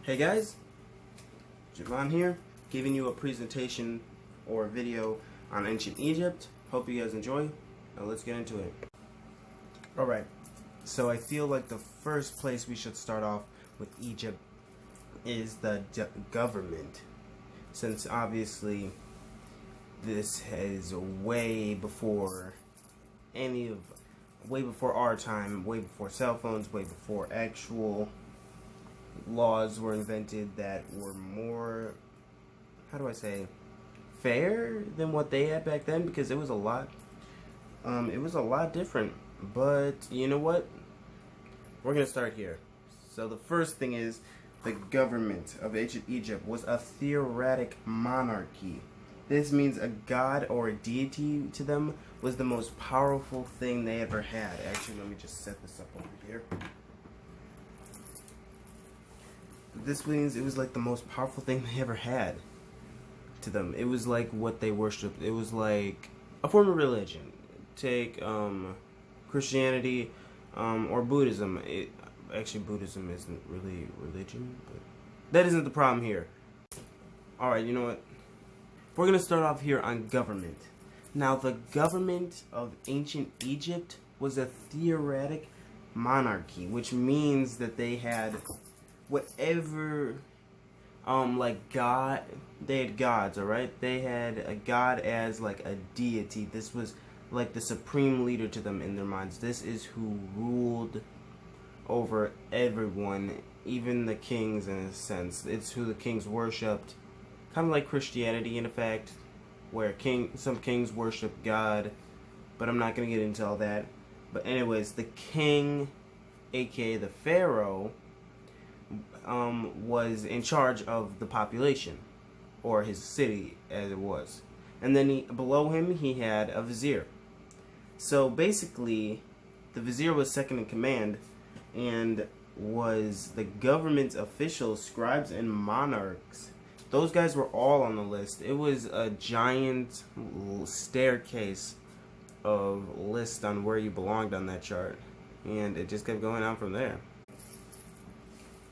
Hey guys, Javon here, giving you a presentation or a video on ancient Egypt. Hope you guys enjoy. Now let's get into it. Alright, so I feel like the first place we should start off with Egypt is the government, since obviously this is way before way before our time, way before cell phones, way before actual laws were invented that were more, how do I say, fair than what they had back then, because it was a lot different. But you know what? We're gonna start here. So the first thing is, the government of ancient Egypt was a theocratic monarchy. This means a god or a deity to them was the most powerful thing they ever had. Actually, let me just set this up over here. This means it was like the most powerful thing they ever had to them. It was like what they worshipped. It was like a form of religion. Take Christianity or Buddhism. Actually, Buddhism isn't really religion, but that isn't the problem here. Alright, you know what? We're going to start off here on government. Now, the government of ancient Egypt was a theocratic monarchy, which means that they had whatever, like God, they had gods, alright? They had a god as like a deity. This was like the supreme leader to them in their minds. This is who ruled over everyone, even the kings in a sense. It's who the kings worshipped. Kind of like Christianity in effect, where some kings worship God, but I'm not going to get into all that. But anyways, the king, aka the pharaoh, was in charge of the population, or his city as it was. And then below him he had a vizier. So basically, the vizier was second in command and was the government officials, scribes, and monarchs. Those guys were all on the list. It was a giant staircase of lists on where you belonged on that chart, and it just kept going on from there.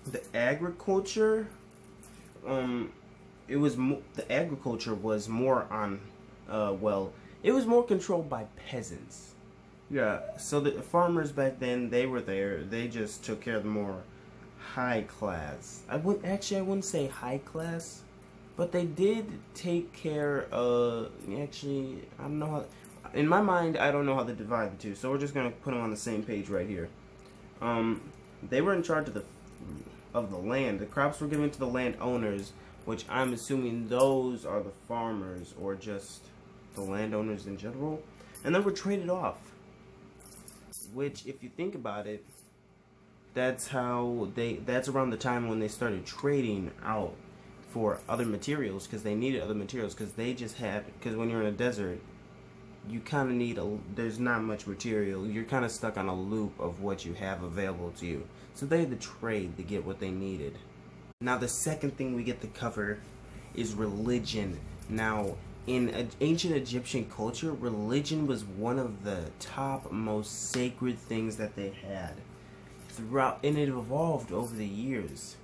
The agriculture, the agriculture was more on, it was more controlled by peasants. Yeah, so the farmers back then, they were there. They just took care of the more high class. I wouldn't say high class, but they did take care of, actually, I don't know how, in my mind, I don't know how to divide the two, so we're just going to put them on the same page right here. They were in charge of the land. The crops were given to the landowners, which I'm assuming those are the farmers, or just the landowners in general, and then were traded off. Which, if you think about it, that's around the time when they started trading out for other materials, because they needed other materials, because when you're in a desert, you kind of need there's not much material. You're kind of stuck on a loop of what you have available to you. So they had to trade to get what they needed. Now, the second thing we get to cover is religion. Now, in ancient Egyptian culture, religion was one of the top most sacred things that they had throughout, and it evolved over the years.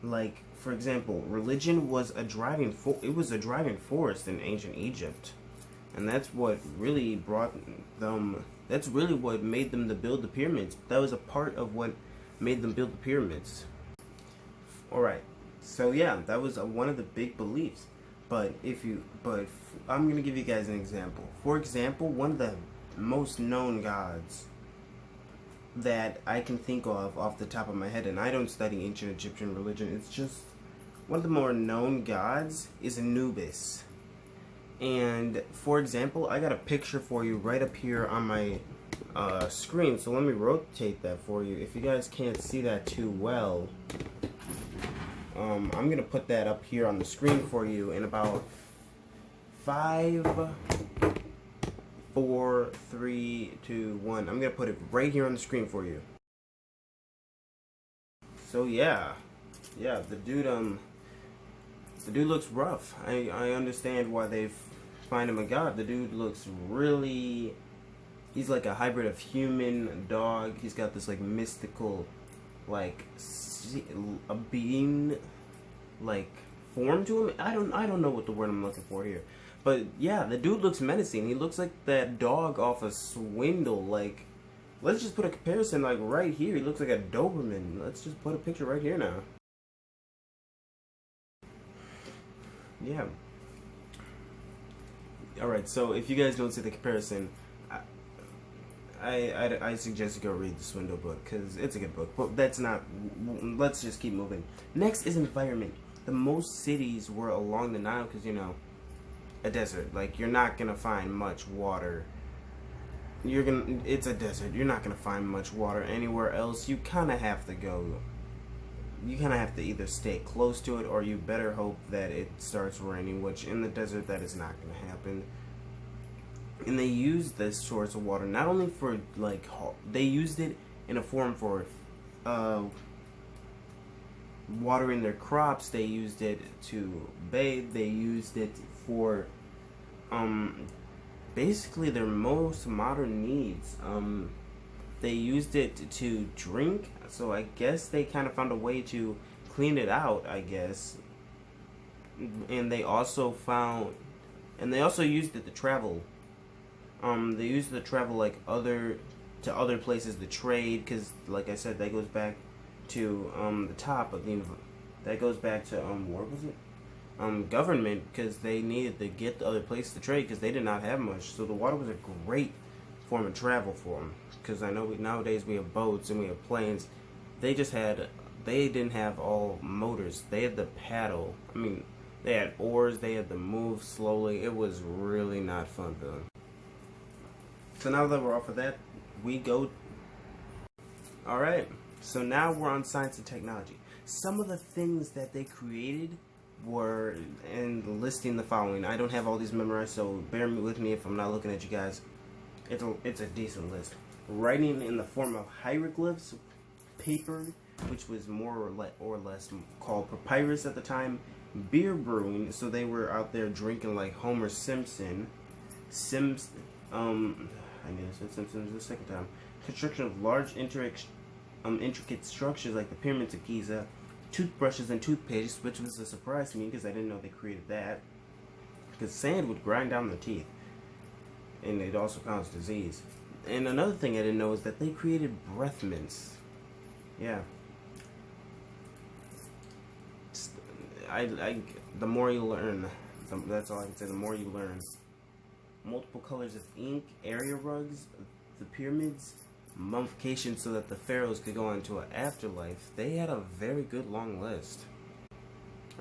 Like, for example, religion was a driving force in ancient Egypt. And that's what really that's really what made them to build the pyramids. That was a part of what made them build the pyramids. Alright, so yeah, that was one of the big beliefs. But I'm going to give you guys an example. For example, one of the most known gods that I can think of off the top of my head, and I don't study ancient Egyptian religion, it's just one of the more known gods is Anubis. And for example, I got a picture for you right up here on my screen, so let me rotate that for you. If you guys can't see that too well, I'm gonna put that up here on the screen for you in about 5, 4, 3, 2, 1. I'm gonna put it right here on the screen for you. So yeah, the dude looks rough. I understand why they find him a god. The dude looks really, he's like a hybrid of human, dog. He's got this like mystical like a being like form to him. I don't know what the word I'm looking for here. But yeah, the dude looks menacing. He looks like that dog off a Swindle. Like, let's just put a comparison like right here. He looks like a Doberman. Let's just put a picture right here now. Yeah. Alright, so if you guys don't see the comparison, I suggest you go read the Swindle book, because it's a good book. But that's not... Let's just keep moving. Next is environment. The most cities were along the Nile, because, you know, a desert. Like, you're not going to find much water. It's a desert. You're not going to find much water anywhere else. You kind of have to go... You kind of have to either stay close to it, or you better hope that it starts raining, which in the desert, that is not going to happen. And they used this source of water not only for, like, they used it in a form for watering their crops. They used it to bathe. They used it for basically their most modern needs. They used it to drink, so I guess they kind of found a way to clean it out, I guess. And they also used it to travel. They used it to travel like other places to trade, because like I said, that goes back to the top of the, that goes back to what was it? Government, because they needed to get the other place to trade, because they did not have much. So the water was a great form of travel for them, because I know nowadays we have boats and we have planes. They didn't have all motors. They had the paddle. I mean, they had oars. They had to move slowly. It was really not fun for them. So now that we're off of that, we go. Alright, so now we're on science and technology. Some of the things that they created were, and listing the following. I don't have all these memorized, so bear with me if I'm not looking at you guys. It's a decent list. Writing in the form of hieroglyphs, paper, which was more or less called papyrus at the time, beer brewing, so they were out there drinking like Homer Simpson, I need to say Simpsons the second time. Construction of large intricate structures like the pyramids of Giza, toothbrushes and toothpaste, which was a surprise to me because I didn't know they created that. Because sand would grind down the teeth, and it also causes disease. And another thing I didn't know is that they created breath mints. Yeah. The more you learn, that's all I can say. The more you learn. Multiple colors of ink, area rugs, the pyramids, mummification so that the pharaohs could go into an afterlife. They had a very good long list.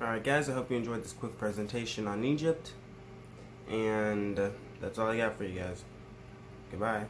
Alright guys, I hope you enjoyed this quick presentation on Egypt. And that's all I got for you guys. Goodbye.